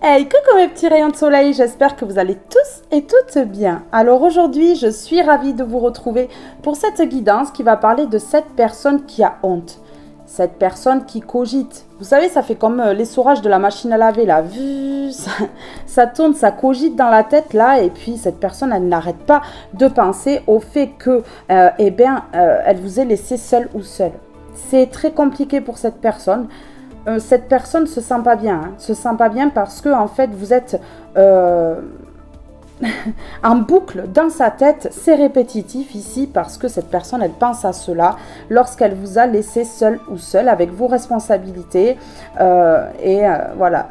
Hey, coucou mes petits rayons de soleil, j'espère que vous allez tous et toutes bien. Alors aujourd'hui, je suis ravie de vous retrouver pour cette guidance qui va parler de cette personne qui a honte. Cette personne qui cogite. Vous savez, ça fait comme l'essorage de la machine à laver là. Ça tourne, ça cogite dans la tête là. Et puis cette personne, elle n'arrête pas de penser au fait que, elle vous ait laissé seul ou seule. C'est très compliqué pour cette personne. Cette personne se sent pas bien, se sent pas bien parce que en fait vous êtes en boucle dans sa tête, c'est répétitif ici parce que cette personne elle pense à cela lorsqu'elle vous a laissé seul ou seule avec vos responsabilités voilà,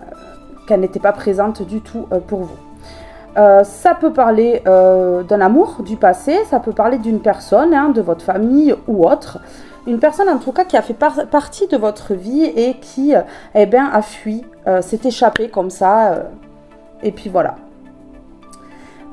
qu'elle n'était pas présente du tout pour vous. Ça peut parler d'un amour du passé, ça peut parler d'une personne, de votre famille ou autre. Une personne en tout cas qui a fait partie de votre vie et qui a fui, s'est échappé comme ça. Et puis voilà.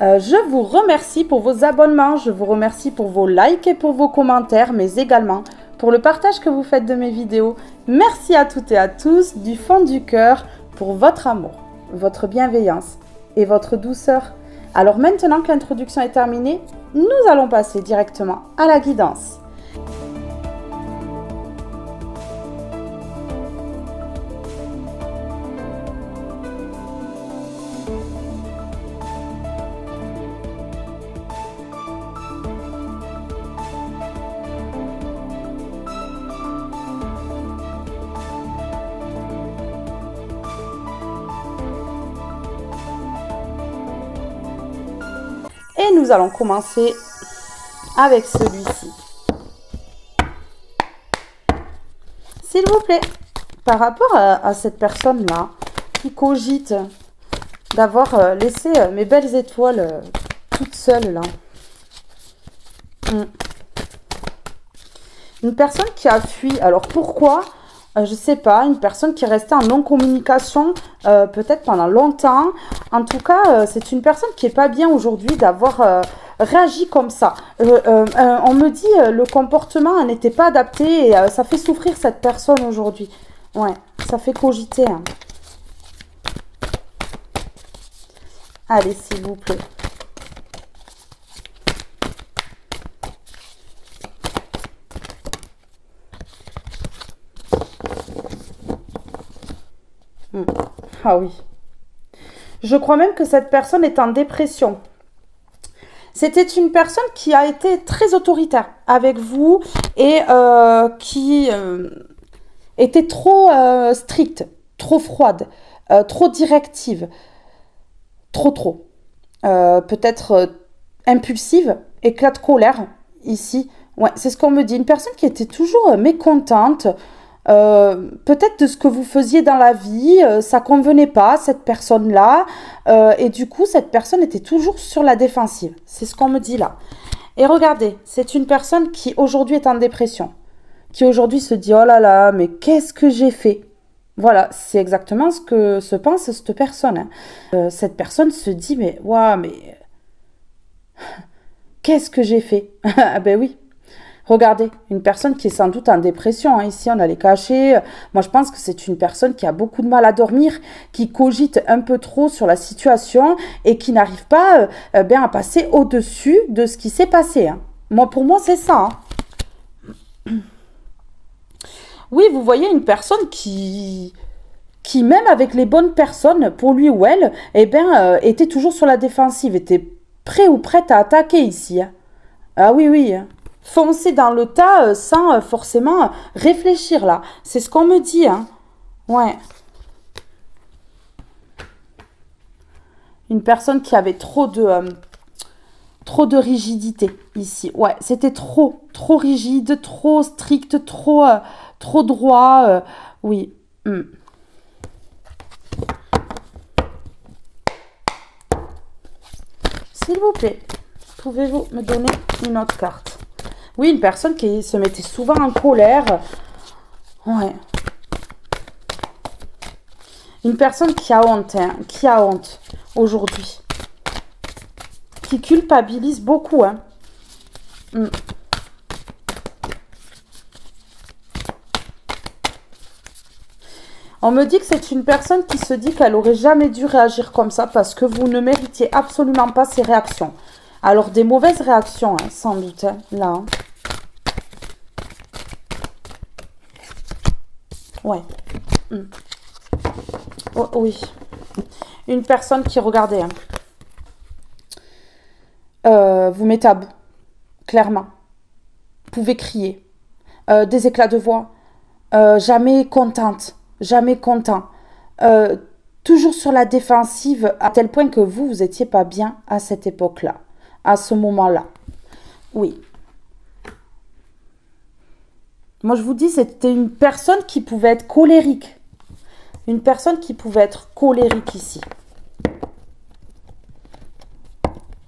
Je vous remercie pour vos abonnements, je vous remercie pour vos likes et pour vos commentaires, mais également pour le partage que vous faites de mes vidéos. Merci à toutes et à tous du fond du cœur pour votre amour, votre bienveillance et votre douceur. Alors maintenant que l'introduction est terminée, nous allons passer directement à la guidance. Et nous allons commencer avec celui-ci. S'il vous plaît, par rapport à cette personne-là qui cogite d'avoir laissé mes belles étoiles toutes seules là. Une personne qui a fui. Alors pourquoi ? Je sais pas, une personne qui est restée en non-communication peut-être pendant longtemps. En tout cas, c'est une personne qui est pas bien aujourd'hui d'avoir réagi comme ça. On me dit le comportement n'était pas adapté et ça fait souffrir cette personne aujourd'hui. Ouais, ça fait cogiter. Allez, s'il vous plaît. Ah oui. Je crois même que cette personne est en dépression. C'était une personne qui a été très autoritaire avec vous et qui était trop stricte, trop froide, trop directive, trop. Peut-être impulsive, éclat de colère ici. Ouais, c'est ce qu'on me dit. Une personne qui était toujours mécontente. Peut-être de ce que vous faisiez dans la vie, ça convenait pas à cette personne-là, et du coup cette personne était toujours sur la défensive. C'est ce qu'on me dit là. Et regardez, c'est une personne qui aujourd'hui est en dépression, qui aujourd'hui se dit oh là là, mais qu'est-ce que j'ai fait? Voilà, c'est exactement ce que se pense cette personne. Cette personne se dit mais waouh, mais qu'est-ce que j'ai fait? Ah ben oui. Regardez, une personne qui est sans doute en dépression. Ici, on a les cachets. Moi, je pense que c'est une personne qui a beaucoup de mal à dormir, qui cogite un peu trop sur la situation et qui n'arrive pas à passer au-dessus de ce qui s'est passé. Moi, pour moi, c'est ça. Oui, vous voyez une personne qui même avec les bonnes personnes, pour lui ou elle, était toujours sur la défensive, était prêt ou prête à attaquer ici. Ah oui. Foncer dans le tas sans forcément réfléchir là. C'est ce qu'on me dit. Ouais. Une personne qui avait trop de rigidité ici. Ouais, c'était trop rigide, trop strict, trop droit. Oui. S'il vous plaît, pouvez-vous me donner une autre carte ? Oui, une personne qui se mettait souvent en colère. Ouais. Une personne qui a honte, aujourd'hui. Qui culpabilise beaucoup, On me dit que c'est une personne qui se dit qu'elle aurait jamais dû réagir comme ça parce que vous ne méritiez absolument pas ces réactions. Alors, des mauvaises réactions, hein, sans doute, hein, là. Hein. Ouais. Oh, oui. Une personne qui, regardez, hein, vous met à bout, clairement. Vous pouvez crier. Des éclats de voix. Jamais contente. Jamais content. Toujours sur la défensive, à tel point que vous étiez pas bien à cette époque-là. À ce moment-là. Oui. Moi, je vous dis, c'était une personne qui pouvait être colérique. Une personne qui pouvait être colérique ici.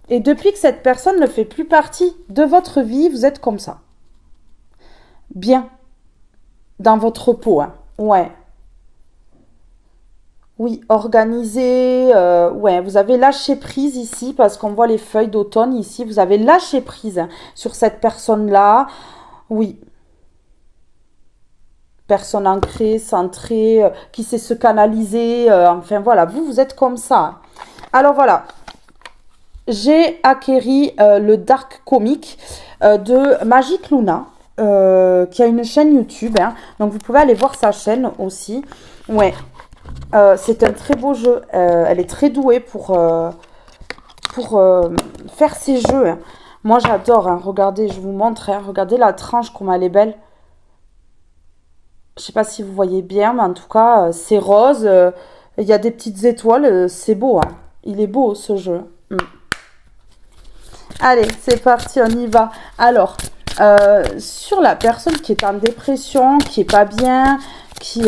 Et depuis que cette personne ne fait plus partie de votre vie, vous êtes comme ça. Bien. Dans votre peau, hein. Ouais. Oui, organisé. Ouais, vous avez lâché prise ici parce qu'on voit les feuilles d'automne ici. Vous avez lâché prise hein, sur cette personne-là. Oui. Personne ancrée, centrée, qui sait se canaliser. Enfin, voilà, vous êtes comme ça. Alors, voilà. J'ai acquéri le dark comic de Magic Luna, qui a une chaîne YouTube. Hein. Donc, vous pouvez aller voir sa chaîne aussi. Ouais. C'est un très beau jeu. Elle est très douée pour faire ces jeux. Hein. Moi, j'adore. Hein. Regardez, je vous montre. Hein. Regardez la tranche, comme elle est belle. Je sais pas si vous voyez bien, mais en tout cas, c'est rose. Il y a des petites étoiles. C'est beau. Hein. Il est beau, ce jeu. Allez, c'est parti, on y va. Alors, sur la personne qui est en dépression, qui est pas bien, qui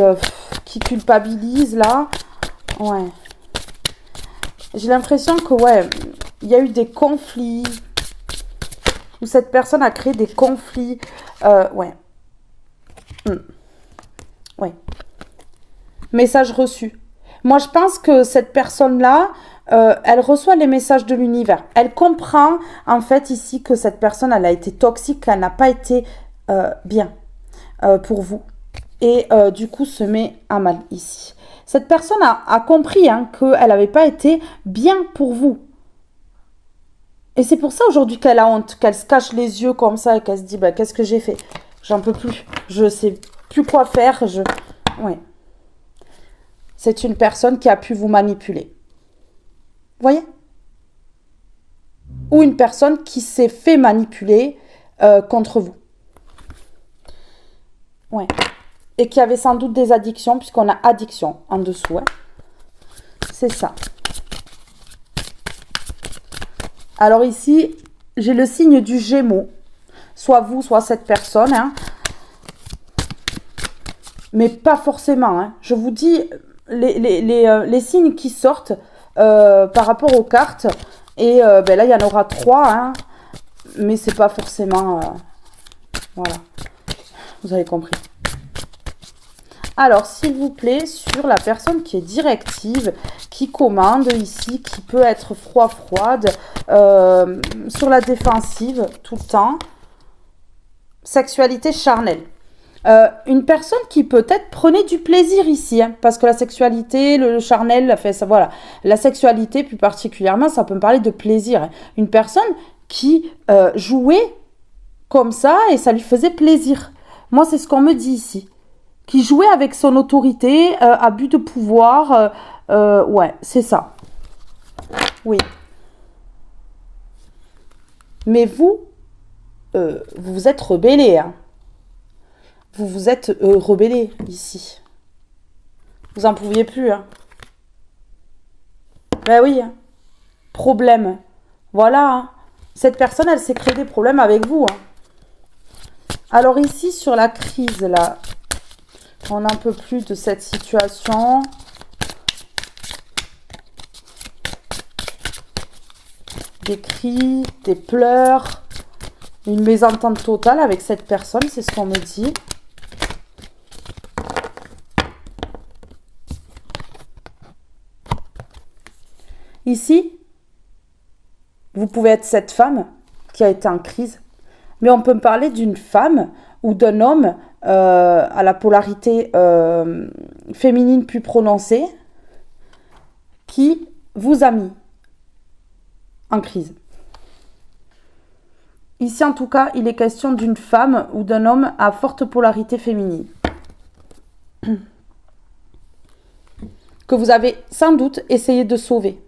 culpabilise, là. Ouais. J'ai l'impression que, ouais, il y a eu des conflits. Ou cette personne a créé des conflits. Ouais. Ouais. Message reçu. Moi, je pense que cette personne-là, elle reçoit les messages de l'univers. Elle comprend, en fait, ici, que cette personne, elle a été toxique, qu'elle n'a pas été bien pour vous. Et du coup, se met à mal ici. Cette personne a compris hein, qu'elle n'avait pas été bien pour vous. Et c'est pour ça aujourd'hui qu'elle a honte, qu'elle se cache les yeux comme ça et qu'elle se dit, bah, qu'est-ce que j'ai fait? J'en peux plus. Je sais plus quoi faire. Ouais. C'est une personne qui a pu vous manipuler. Vous voyez? Ou une personne qui s'est fait manipuler contre vous. Ouais. Et qui avait sans doute des addictions, puisqu'on a addiction en dessous. Hein. C'est ça. Alors ici, j'ai le signe du Gémeaux. Soit vous, soit cette personne. Hein. Mais pas forcément. Hein. Je vous dis les signes qui sortent par rapport aux cartes. Et ben là, il y en aura 3. Hein. Mais c'est pas forcément... voilà. Vous avez compris. Alors, s'il vous plaît, sur la personne qui est directive, qui commande ici, qui peut être froide, sur la défensive tout le temps, sexualité charnelle. Une personne qui peut-être prenait du plaisir ici, hein, parce que la sexualité, le charnel, fait ça, voilà. La sexualité, plus particulièrement, ça peut me parler de plaisir. Hein. Une personne qui jouait comme ça et ça lui faisait plaisir. Moi, c'est ce qu'on me dit ici. Qui jouait avec son autorité, abus de pouvoir. Ouais, c'est ça. Oui. Mais vous vous êtes rebellé. Hein. Vous vous êtes rebellé ici. Vous en pouviez plus. Hein. Ben oui. Hein. Problème. Voilà. Hein. Cette personne, elle s'est créé des problèmes avec vous. Hein. Alors ici, sur la crise, là... On n'en peut plus de cette situation. Des cris, des pleurs, une mésentente totale avec cette personne, c'est ce qu'on me dit. Ici, vous pouvez être cette femme qui a été en crise, mais on peut me parler d'une femme ou d'un homme à la polarité féminine plus prononcée qui vous a mis en crise. Ici, en tout cas, il est question d'une femme ou d'un homme à forte polarité féminine. Que vous avez sans doute essayé de sauver.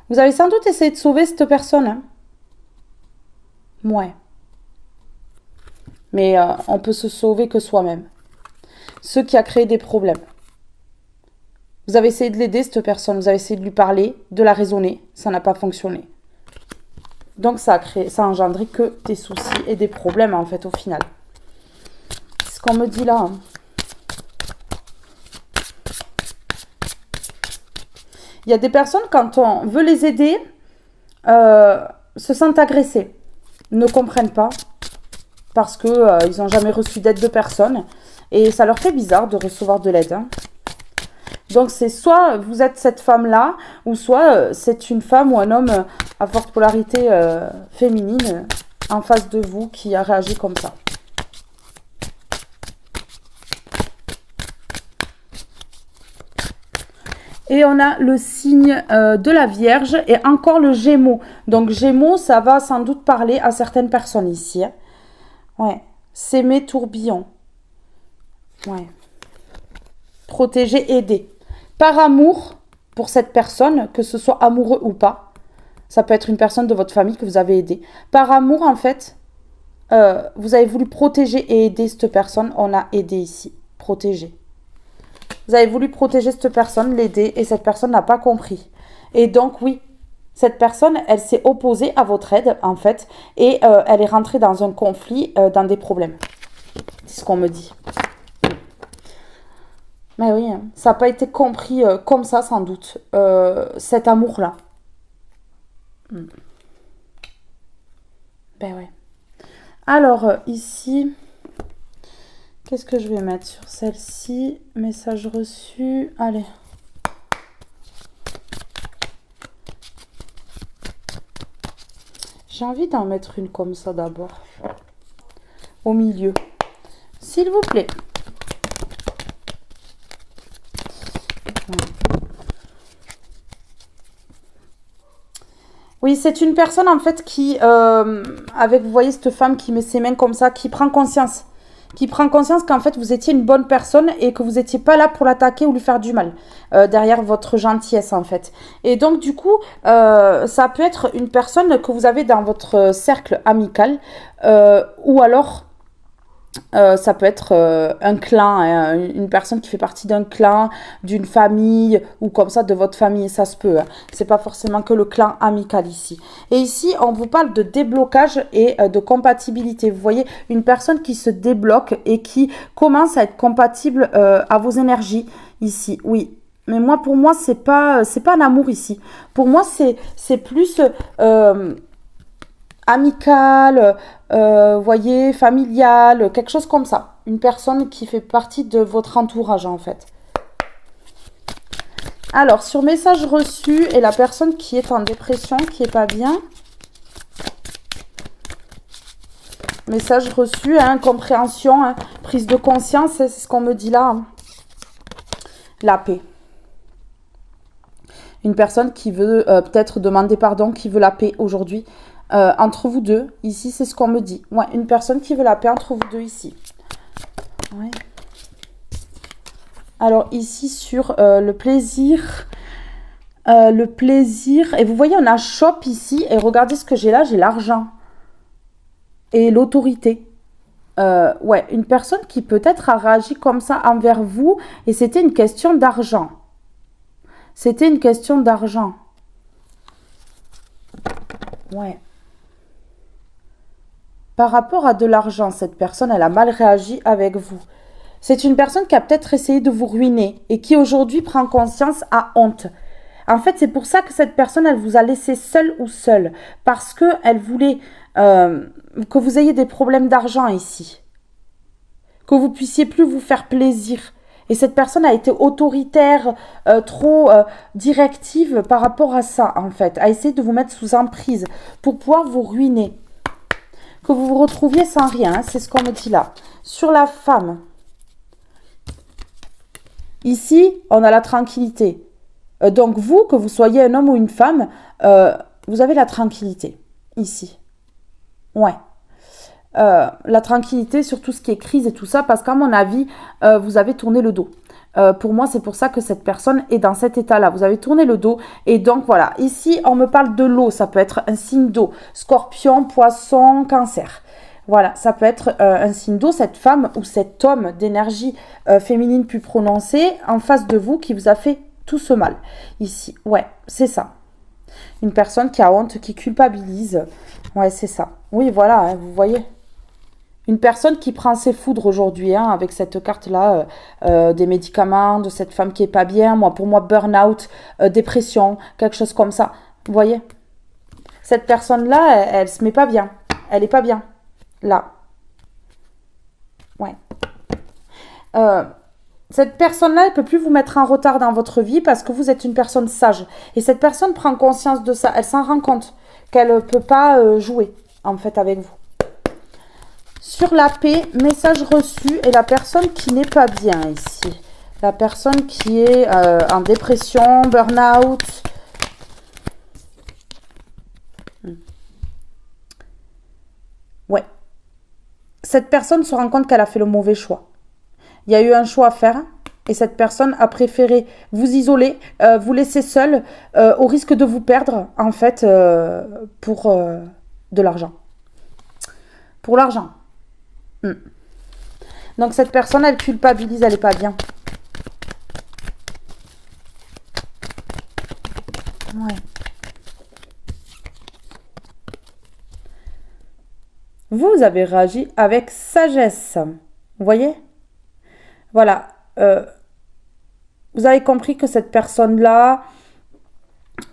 Vous avez sans doute essayé de sauver cette personne. Hein? Ouais. Mais on peut se sauver que soi-même. Ce qui a créé des problèmes. Vous avez essayé de l'aider, cette personne. Vous avez essayé de lui parler, de la raisonner. Ça n'a pas fonctionné. Donc, ça a engendré que des soucis et des problèmes, en fait, au final. C'est ce qu'on me dit là. Hein. Il y a des personnes, quand on veut les aider, se sentent agressées. Ne comprennent pas. Parce qu'ils n'ont jamais reçu d'aide de personne. Et ça leur fait bizarre de recevoir de l'aide. Hein. Donc, c'est soit vous êtes cette femme-là, ou soit c'est une femme ou un homme à forte polarité féminine en face de vous qui a réagi comme ça. Et on a le signe de la Vierge et encore le Gémeaux. Donc, Gémeaux, ça va sans doute parler à certaines personnes ici. Hein. Ouais. S'aimer tourbillon. Ouais. Protéger, aider. Par amour pour cette personne, que ce soit amoureux ou pas, ça peut être une personne de votre famille que vous avez aidée. Par amour, en fait, vous avez voulu protéger et aider cette personne. On a aidé ici, protéger. Vous avez voulu protéger cette personne, l'aider, et cette personne n'a pas compris. Et donc, oui, cette personne, elle s'est opposée à votre aide, en fait, et elle est rentrée dans un conflit, dans des problèmes. C'est ce qu'on me dit. Mais oui, hein, ça n'a pas été compris comme ça, sans doute, cet amour-là. Ben ouais. Alors, ici, qu'est-ce que je vais mettre sur celle-ci? Message reçu. Allez. J'ai envie d'en mettre une comme ça d'abord. Au milieu. S'il vous plaît. Oui, c'est une personne en fait qui, avec, vous voyez cette femme qui met ses mains comme ça, qui prend conscience. Qui prend conscience qu'en fait vous étiez une bonne personne et que vous n'étiez pas là pour l'attaquer ou lui faire du mal. Derrière votre gentillesse en fait. Et donc du coup, ça peut être une personne que vous avez dans votre cercle amical ou alors... ça peut être un clan, hein, une personne qui fait partie d'un clan, d'une famille ou comme ça de votre famille, ça se peut. Hein. C'est pas forcément que le clan amical ici. Et ici, on vous parle de déblocage et de compatibilité. Vous voyez, une personne qui se débloque et qui commence à être compatible à vos énergies ici. Oui. Mais moi, pour moi, c'est pas un amour ici. Pour moi, c'est plus amical, voyez, familial, quelque chose comme ça. Une personne qui fait partie de votre entourage, en fait. Alors, sur message reçu, et la personne qui est en dépression, qui est pas bien. Message reçu, hein, compréhension, hein, prise de conscience, c'est ce qu'on me dit là. Hein. La paix. Une personne qui veut peut-être demander pardon, qui veut la paix aujourd'hui. Entre vous deux, ici c'est ce qu'on me dit. Ouais, une personne qui veut la paix entre vous deux ici. Ouais. Alors ici sur le plaisir, et vous voyez on a shop ici, et regardez ce que j'ai là, j'ai l'argent et l'autorité. Ouais, une personne qui peut-être a réagi comme ça envers vous, et c'était une question d'argent. C'était une question d'argent. Ouais. Par rapport à de l'argent, cette personne, elle a mal réagi avec vous. C'est une personne qui a peut-être essayé de vous ruiner et qui aujourd'hui prend conscience à honte. En fait, c'est pour ça que cette personne, elle vous a laissé seule ou seule. Parce qu'elle voulait que vous ayez des problèmes d'argent ici. Que vous puissiez plus vous faire plaisir. Et cette personne a été autoritaire, trop directive par rapport à ça, en fait. A essayé de vous mettre sous emprise pour pouvoir vous ruiner. que vous vous retrouviez sans rien, hein, c'est ce qu'on me dit là. Sur la femme, ici, on a la tranquillité. Donc vous, que vous soyez un homme ou une femme, vous avez la tranquillité, ici. Ouais. La tranquillité sur tout ce qui est crise et tout ça, parce qu'à mon avis, vous avez tourné le dos. Pour moi, c'est pour ça que cette personne est dans cet état-là. Vous avez tourné le dos. Et donc, voilà. Ici, on me parle de l'eau. Ça peut être un signe d'eau. Scorpion, poisson, cancer. Voilà, ça peut être un signe d'eau. Cette femme ou cet homme d'énergie féminine plus prononcée en face de vous qui vous a fait tout ce mal. Ici, ouais, c'est ça. Une personne qui a honte, qui culpabilise. Ouais, c'est ça. Oui, voilà, hein, vous voyez. Une personne qui prend ses foudres aujourd'hui, hein, avec cette carte-là, des médicaments, de cette femme qui est pas bien. Moi, pour moi, burn-out, dépression, quelque chose comme ça. Vous voyez? Cette personne-là, elle se met pas bien. Elle est pas bien. Là. Ouais. Cette personne-là, elle peut plus vous mettre en retard dans votre vie parce que vous êtes une personne sage. Et cette personne prend conscience de ça. Elle s'en rend compte qu'elle ne peut pas jouer, en fait, avec vous. Sur la paix, message reçu et la personne qui n'est pas bien ici. La personne qui est en dépression, burn-out. Ouais. Cette personne se rend compte qu'elle a fait le mauvais choix. Il y a eu un choix à faire et cette personne a préféré vous isoler, vous laisser seul au risque de vous perdre, en fait, pour de l'argent. Pour l'argent. Donc cette personne, elle culpabilise, elle n'est pas bien. Ouais. Vous avez réagi avec sagesse. Vous voyez? Voilà. Vous avez compris que cette personne-là,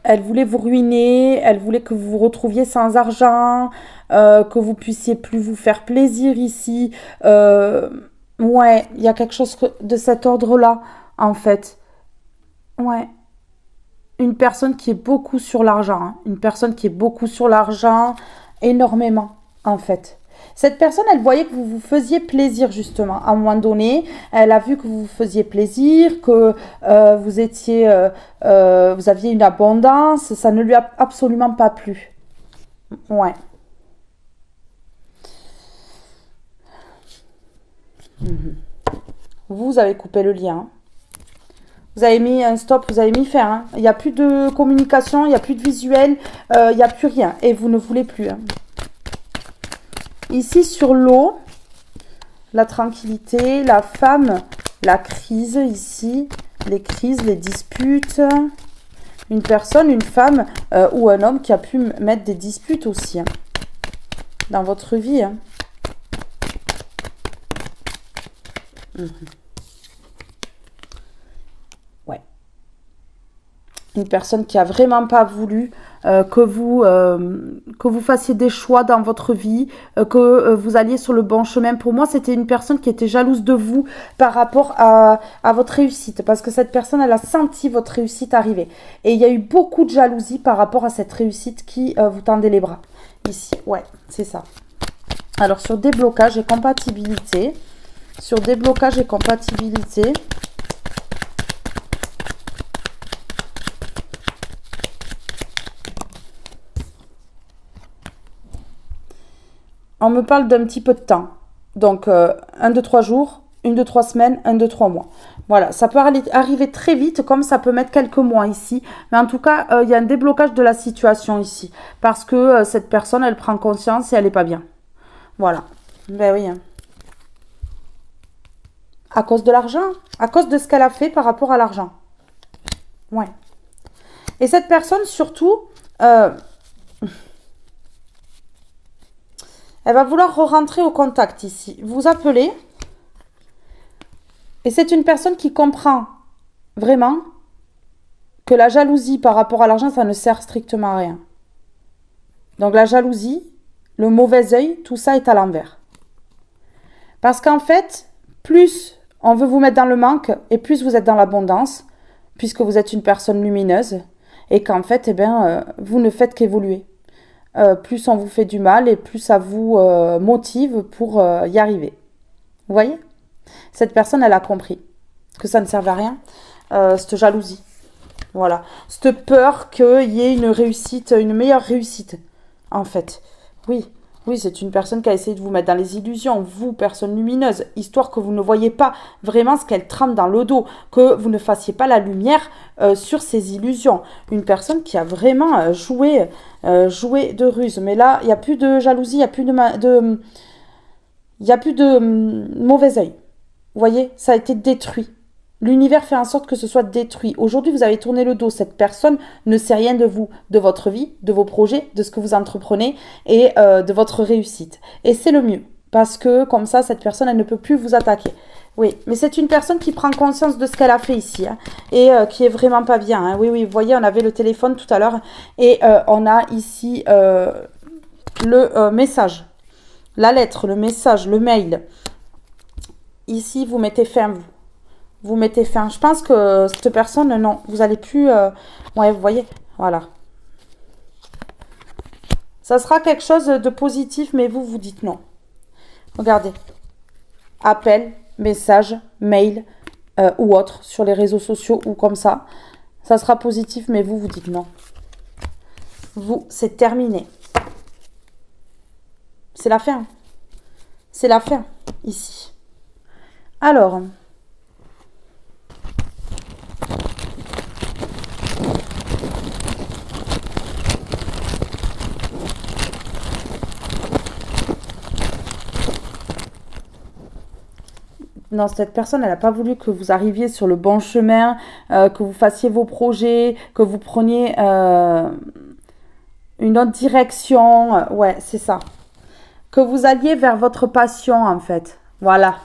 elle voulait vous ruiner, elle voulait que vous vous retrouviez sans argent, que vous puissiez plus vous faire plaisir ici. Ouais, il y a quelque chose de cet ordre-là, en fait. Ouais. Une personne qui est beaucoup sur l'argent. Hein. Une personne qui est beaucoup sur l'argent, énormément, en fait. Cette personne, elle voyait que vous vous faisiez plaisir, justement. À un moment donné, elle a vu que vous vous faisiez plaisir, que vous étiez, vous aviez une abondance. Ça ne lui a absolument pas plu. Ouais. Vous avez coupé le lien. Vous avez mis un stop, vous avez mis fin. Hein. Il n'y a plus de communication, il n'y a plus de visuel, il n'y a plus rien. Et vous ne voulez plus. Hein. Ici, sur l'eau, la tranquillité, la femme, la crise, ici, les crises, les disputes. Une personne, une femme ou un homme qui a pu mettre des disputes aussi hein, dans votre vie. Hein. Ouais. Une personne qui a vraiment pas voulu que vous fassiez des choix dans votre vie, que vous alliez sur le bon chemin. Pour moi, c'était une personne qui était jalouse de vous par rapport à votre réussite. Parce que cette personne, elle a senti votre réussite arriver. Et il y a eu beaucoup de jalousie par rapport à cette réussite qui vous tendait les bras. Ici, ouais, c'est ça. Alors, sur déblocage et compatibilité. Sur déblocage et compatibilité. On me parle d'un petit peu de temps. Donc, 1, 2, 3 jours, 1, 2, 3 semaines, 1, 2, 3 mois. Voilà, ça peut arriver très vite, comme ça peut mettre quelques mois ici. Mais en tout cas, il y a un déblocage de la situation ici. Parce que cette personne, elle prend conscience et elle n'est pas bien. Voilà. Ben oui. Hein. À cause de l'argent. À cause de ce qu'elle a fait par rapport à l'argent. Ouais. Et cette personne, surtout... elle va vouloir re-rentrer au contact ici. Vous appelez. Et c'est une personne qui comprend vraiment que la jalousie par rapport à l'argent, ça ne sert strictement à rien. Donc la jalousie, le mauvais œil, tout ça est à l'envers. Parce qu'en fait, plus on veut vous mettre dans le manque et plus vous êtes dans l'abondance, puisque vous êtes une personne lumineuse et qu'en fait, eh bien, vous ne faites qu'évoluer. plus on vous fait du mal et plus ça vous motive pour y arriver. Vous voyez? Cette personne, elle a compris que ça ne servait à rien, cette jalousie. Voilà. Cette peur qu'il y ait une réussite, une meilleure réussite, en fait. Oui, oui, c'est une personne qui a essayé de vous mettre dans les illusions, vous, personne lumineuse, histoire que vous ne voyez pas vraiment ce qu'elle trame dans le dos, que vous ne fassiez pas la lumière sur ces illusions. Une personne qui a vraiment joué de ruse. Mais là, il n'y a plus de jalousie, il n'y a plus il y a plus de mauvais œil. Vous voyez, ça a été détruit. L'univers fait en sorte que ce soit détruit. Aujourd'hui, vous avez tourné le dos. Cette personne ne sait rien de vous, de votre vie, de vos projets, de ce que vous entreprenez et de votre réussite. Et c'est le mieux. Parce que comme ça, cette personne, elle ne peut plus vous attaquer. Oui, mais c'est une personne qui prend conscience de ce qu'elle a fait ici. Hein, et qui est vraiment pas bien. Hein. Oui, oui, vous voyez, on avait le téléphone tout à l'heure. Et on a ici le message. La lettre, le message, le mail. Ici, vous mettez fin, vous mettez fin. Je pense que cette personne, non, vous n'allez plus... ouais, vous voyez, voilà. Ça sera quelque chose de positif, mais vous, vous dites non. Regardez. Appel, message, mail ou autre, sur les réseaux sociaux ou comme ça. Ça sera positif, mais vous, vous dites non. Vous, c'est terminé. C'est la fin. C'est la fin, ici. Alors... Non, cette personne, elle n'a pas voulu que vous arriviez sur le bon chemin, que vous fassiez vos projets, que vous preniez une autre direction. Ouais, c'est ça. Que vous alliez vers votre passion, en fait. Voilà.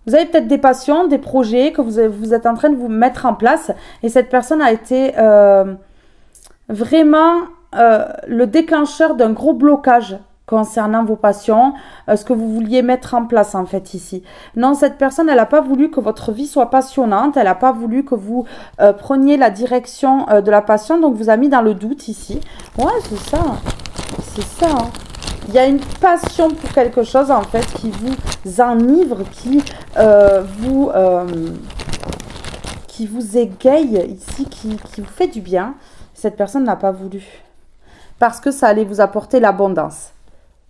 Vous avez peut-être des passions, des projets que vous êtes en train de vous mettre en place. Et cette personne a été vraiment le déclencheur d'un gros blocage concernant vos passions, ce que vous vouliez mettre en place en fait ici. Non, cette personne, elle n'a pas voulu que votre vie soit passionnante, elle n'a pas voulu que vous preniez la direction de la passion, donc vous a mis dans le doute ici. Ouais, c'est ça. C'est ça. Hein. Il y a une passion pour quelque chose en fait qui vous enivre, qui vous égaye ici, qui vous fait du bien. Cette personne n'a pas voulu. Parce que ça allait vous apporter l'abondance.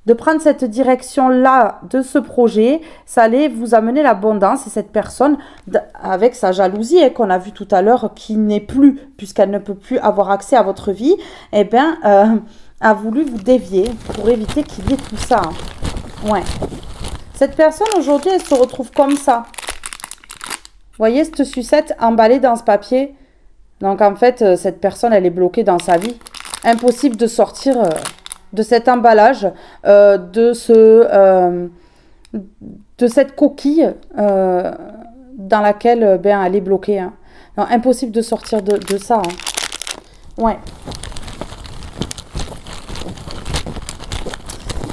De prendre cette direction-là de ce projet, ça allait vous amener l'abondance. Et cette personne, avec sa jalousie qu'on a vu tout à l'heure, qui n'est plus, puisqu'elle ne peut plus avoir accès à votre vie, eh bien, a voulu vous dévier pour éviter qu'il y ait tout ça. Ouais. Cette personne, aujourd'hui, elle se retrouve comme ça. Vous voyez cette sucette emballée dans ce papier? Donc, en fait, cette personne, elle est bloquée dans sa vie. Impossible de sortir de cet emballage, de cette coquille dans laquelle elle est bloquée. Hein. Non, impossible de sortir de ça. Hein. Ouais.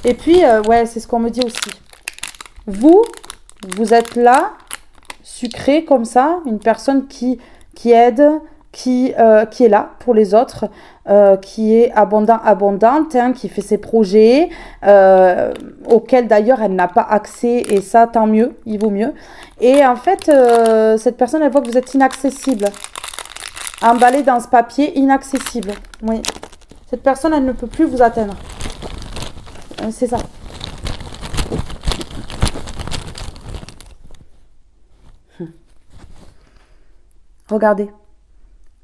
Et puis, ouais, c'est ce qu'on me dit aussi. Vous êtes là, sucré comme ça, une personne qui aide, qui est là pour les autres, qui est abondante, hein, qui fait ses projets, auxquels d'ailleurs elle n'a pas accès, et ça, tant mieux, il vaut mieux. Et en fait, cette personne, elle voit que vous êtes inaccessible. Emballé dans ce papier, inaccessible. Oui. Cette personne, elle ne peut plus vous atteindre. C'est ça. Regardez.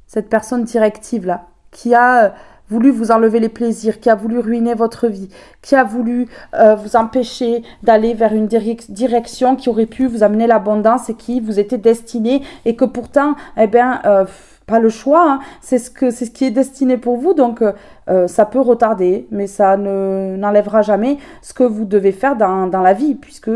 Cette personne directive là, qui a voulu vous enlever les plaisirs, qui a voulu ruiner votre vie, qui a voulu vous empêcher d'aller vers une direction qui aurait pu vous amener l'abondance et qui vous était destinée et que pourtant, eh bien, pas le choix, hein, c'est ce qui est destiné pour vous, donc ça peut retarder, mais ça n'enlèvera jamais ce que vous devez faire dans la vie, puisque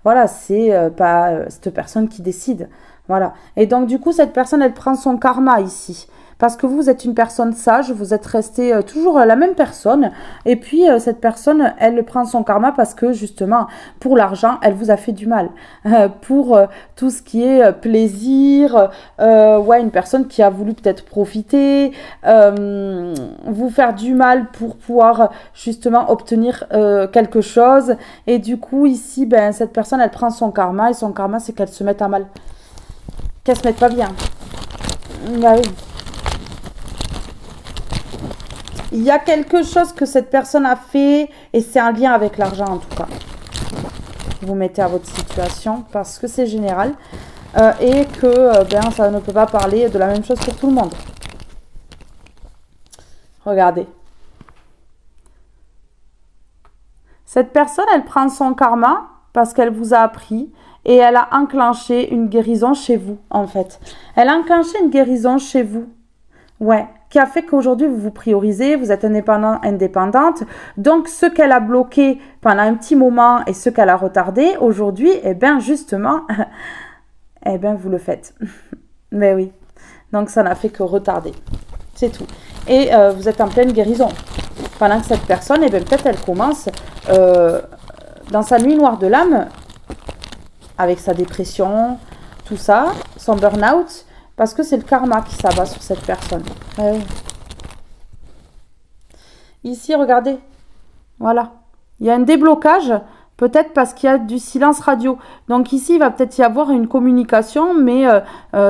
voilà, c'est pas cette personne qui décide. Voilà. Et donc, du coup, cette personne, elle prend son karma ici. Parce que vous êtes une personne sage, vous êtes resté toujours la même personne. Et puis, cette personne, elle prend son karma parce que, justement, pour l'argent, elle vous a fait du mal. Pour tout ce qui est plaisir, ouais, une personne qui a voulu peut-être profiter, vous faire du mal pour pouvoir, justement, obtenir quelque chose. Et du coup, ici, ben, cette personne, elle prend son karma. Et son karma, c'est qu'elle se mette à mal. Qu'elle se mette pas bien. Bah oui. Il y a quelque chose que cette personne a fait et c'est un lien avec l'argent en tout cas. Vous mettez à votre situation parce que c'est général et que ben, ça ne peut pas parler de la même chose pour tout le monde. Regardez. Cette personne, elle prend son karma parce qu'elle vous a appris et elle a enclenché une guérison chez vous en fait. Elle a enclenché une guérison chez vous. Ouais, qui a fait qu'aujourd'hui, vous vous priorisez, vous êtes indépendante. Donc, ce qu'elle a bloqué pendant un petit moment et ce qu'elle a retardé, aujourd'hui, eh bien, justement, eh bien, vous le faites. Mais oui. Donc, ça n'a fait que retarder. C'est tout. Et vous êtes en pleine guérison. Pendant que cette personne, eh bien, peut-être elle commence dans sa nuit noire de l'âme, avec sa dépression, tout ça, son burn-out, parce que c'est le karma qui s'abat sur cette personne. Ouais. Ici, regardez. Voilà. Il y a un déblocage, peut-être parce qu'il y a du silence radio. Donc ici, il va peut-être y avoir une communication, mais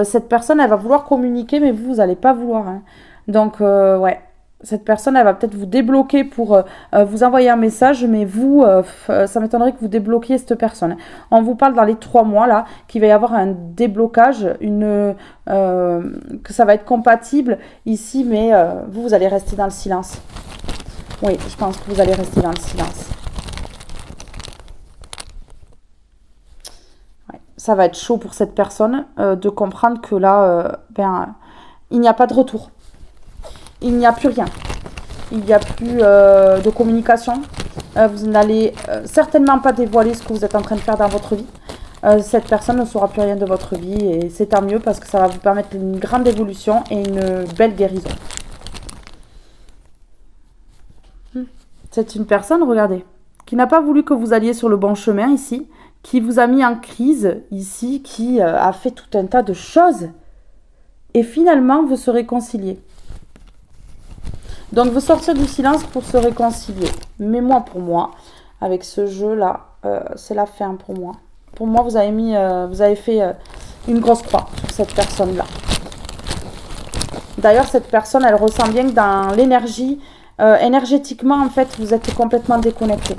cette personne, elle va vouloir communiquer, mais vous n'allez pas vouloir. Hein. Donc, ouais. Cette personne, elle va peut-être vous débloquer pour vous envoyer un message, mais vous, ça m'étonnerait que vous débloquiez cette personne. On vous parle dans les 3 mois, là, qu'il va y avoir un déblocage, que ça va être compatible ici, mais vous allez rester dans le silence. Oui, je pense que vous allez rester dans le silence. Ouais, ça va être chaud pour cette personne de comprendre que là, il n'y a pas de retour. Il n'y a plus rien. Il n'y a plus de communication. Vous n'allez certainement pas dévoiler ce que vous êtes en train de faire dans votre vie. Cette personne ne saura plus rien de votre vie et c'est tant mieux parce que ça va vous permettre une grande évolution et une belle guérison. C'est une personne, regardez, qui n'a pas voulu que vous alliez sur le bon chemin ici, qui vous a mis en crise ici, qui a fait tout un tas de choses et finalement vous se réconciliez. Donc, vous sortir du silence pour se réconcilier. Mais moi, pour moi, avec ce jeu-là, c'est la fin pour moi. Pour moi, vous avez fait une grosse croix sur cette personne-là. D'ailleurs, cette personne, elle ressent bien que dans l'énergie, énergétiquement, en fait, vous êtes complètement déconnecté.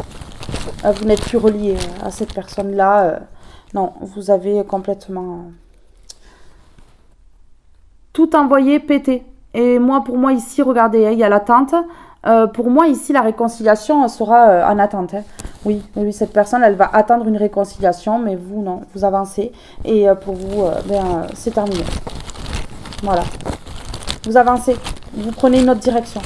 Vous n'êtes plus relié à cette personne-là. Non, vous avez complètement tout envoyé péter. Et moi, pour moi, ici, regardez, il y a l'attente. Pour moi, ici, la réconciliation sera en attente. Hein. Oui, cette personne, elle va attendre une réconciliation, mais vous, non, vous avancez. Et pour vous, c'est terminé. Voilà. Vous avancez. Vous prenez une autre direction.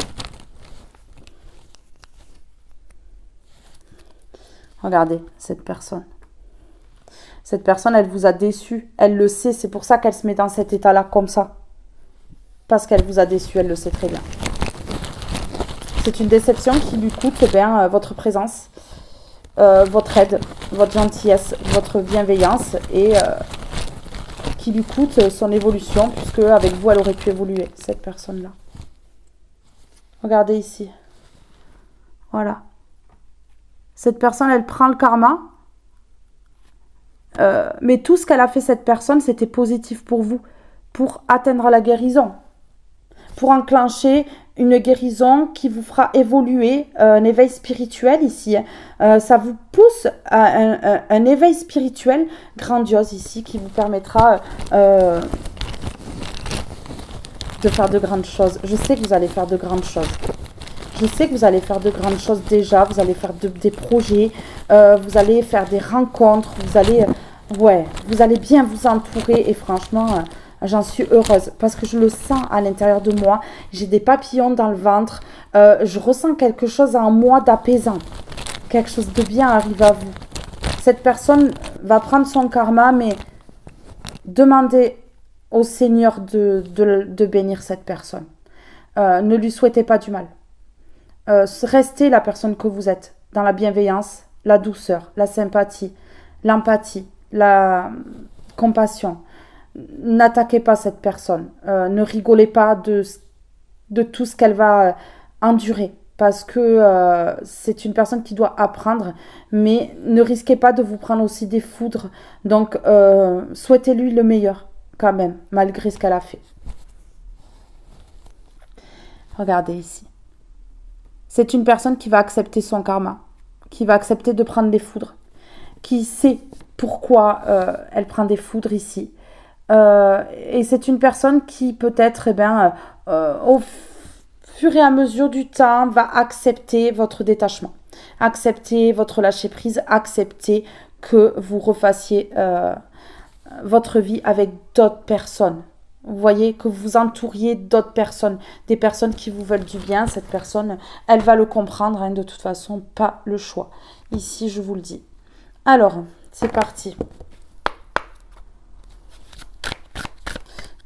Regardez, cette personne. Cette personne, elle vous a déçu. Elle le sait, c'est pour ça qu'elle se met dans cet état-là, comme ça. Parce qu'elle vous a déçu, elle le sait très bien. C'est une déception qui lui coûte votre présence, votre aide, votre gentillesse, votre bienveillance et qui lui coûte son évolution puisque avec vous, elle aurait pu évoluer, cette personne-là. Regardez ici. Voilà. Cette personne, elle prend le karma. Mais tout ce qu'elle a fait, cette personne, c'était positif pour vous, pour atteindre la guérison. Pour enclencher une guérison qui vous fera évoluer, un éveil spirituel ici. Ça vous pousse à un éveil spirituel grandiose ici qui vous permettra de faire de grandes choses. Je sais que vous allez faire de grandes choses. Je sais que vous allez faire de grandes choses déjà. Vous allez faire des projets, vous allez faire des rencontres, vous allez bien vous entourer et franchement... j'en suis heureuse parce que je le sens à l'intérieur de moi. J'ai des papillons dans le ventre. Je ressens quelque chose en moi d'apaisant. Quelque chose de bien arrive à vous. Cette personne va prendre son karma, mais demandez au Seigneur de bénir cette personne. Ne lui souhaitez pas du mal. Restez la personne que vous êtes, dans la bienveillance, la douceur, la sympathie, l'empathie, la compassion. N'attaquez pas cette personne. Ne rigolez pas de tout ce qu'elle va endurer. Parce que c'est une personne qui doit apprendre, mais ne risquez pas de vous prendre aussi des foudres. Donc, souhaitez-lui le meilleur, quand même, malgré ce qu'elle a fait. Regardez ici. C'est une personne qui va accepter son karma, qui va accepter de prendre des foudres, qui sait pourquoi elle prend des foudres ici. Et c'est une personne qui peut-être, au fur et à mesure du temps, va accepter votre détachement, accepter votre lâcher-prise, accepter que vous refassiez votre vie avec d'autres personnes. Vous voyez, que vous entouriez d'autres personnes, des personnes qui vous veulent du bien. Cette personne, elle va le comprendre, hein, de toute façon, pas le choix. Ici, je vous le dis. Alors, c'est parti.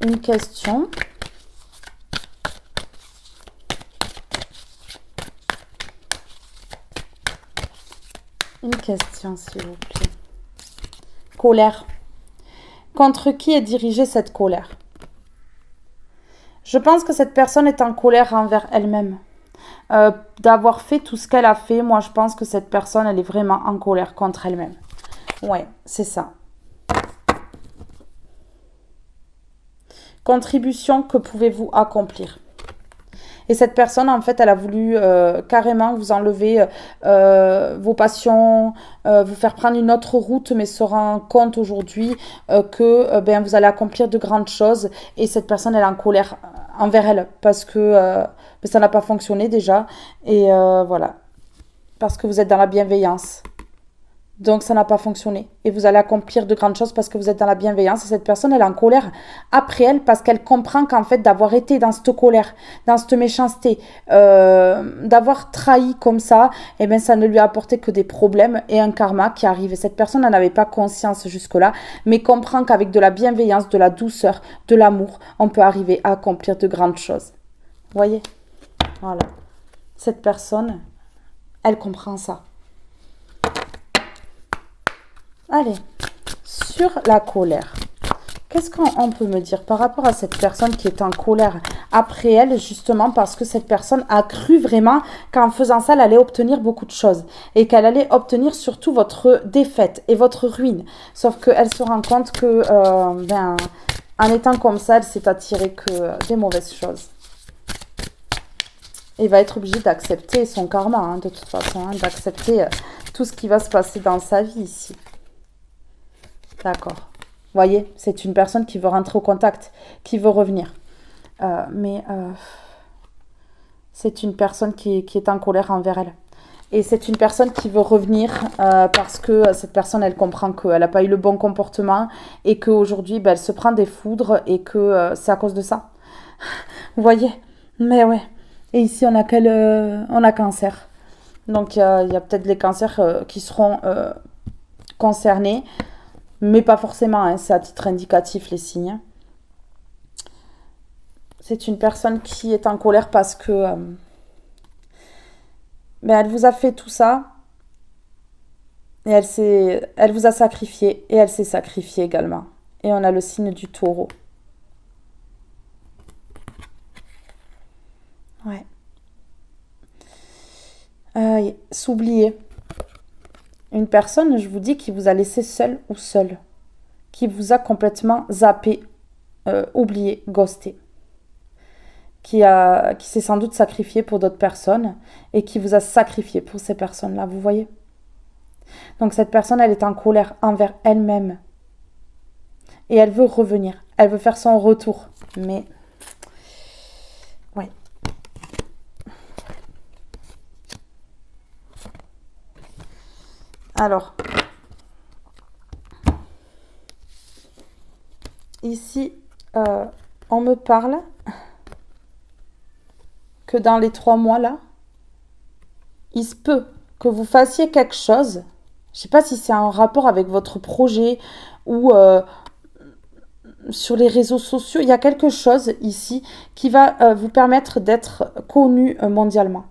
Une question. Une question, s'il vous plaît. Colère. Contre qui est dirigée cette colère? Je pense que cette personne est en colère envers elle-même. D'avoir fait tout ce qu'elle a fait, moi je pense que cette personne, elle est vraiment en colère contre elle-même. Ouais, c'est ça. Contribution que pouvez-vous accomplir? Et cette personne, en fait, elle a voulu carrément vous enlever vos passions, vous faire prendre une autre route, mais se rend compte aujourd'hui que vous allez accomplir de grandes choses. Et cette personne, elle est en colère envers elle parce que ça n'a pas fonctionné déjà. Et voilà, parce que vous êtes dans la bienveillance. Donc, ça n'a pas fonctionné. Et vous allez accomplir de grandes choses parce que vous êtes dans la bienveillance. Et cette personne, elle est en colère après elle parce qu'elle comprend qu'en fait, d'avoir été dans cette colère, dans cette méchanceté, d'avoir trahi comme ça, ça ne lui a apporté que des problèmes et un karma qui arrive. Et cette personne n'en avait pas conscience jusque-là, mais comprend qu'avec de la bienveillance, de la douceur, de l'amour, on peut arriver à accomplir de grandes choses. Vous voyez? Voilà. Cette personne, elle comprend ça. Allez, sur la colère, qu'est-ce qu'on peut me dire par rapport à cette personne qui est en colère après elle, justement parce que cette personne a cru vraiment qu'en faisant ça, elle allait obtenir beaucoup de choses et qu'elle allait obtenir surtout votre défaite et votre ruine. Sauf qu'elle se rend compte que, en étant comme ça, elle s'est attirée que des mauvaises choses. Et va être obligée d'accepter son karma, hein, de toute façon, hein, d'accepter tout ce qui va se passer dans sa vie ici. D'accord. Vous voyez, c'est une personne qui veut rentrer au contact, qui veut revenir. C'est une personne qui est en colère envers elle. Et c'est une personne qui veut revenir parce que cette personne, elle comprend qu'elle n'a pas eu le bon comportement et qu'aujourd'hui, elle se prend des foudres et que c'est à cause de ça. Vous voyez? Mais ouais. Et ici, on a cancer. Donc, il y a peut-être les cancers qui seront concernés. Mais pas forcément, hein, c'est à titre indicatif les signes. C'est une personne qui est en colère parce que elle vous a fait tout ça et elle vous a sacrifié et elle s'est sacrifiée également. Et on a le signe du taureau. Ouais. S'oublier. Une personne, je vous dis, qui vous a laissé seul ou seule, qui vous a complètement zappé, oublié, ghosté, qui s'est sans doute sacrifié pour d'autres personnes et qui vous a sacrifié pour ces personnes-là, vous voyez? Donc cette personne, elle est en colère envers elle-même et elle veut revenir, elle veut faire son retour, mais ouais. Alors, ici, on me parle que dans les 3 mois là, il se peut que vous fassiez quelque chose. Je ne sais pas si c'est en rapport avec votre projet ou sur les réseaux sociaux. Il y a quelque chose ici qui va vous permettre d'être connu mondialement.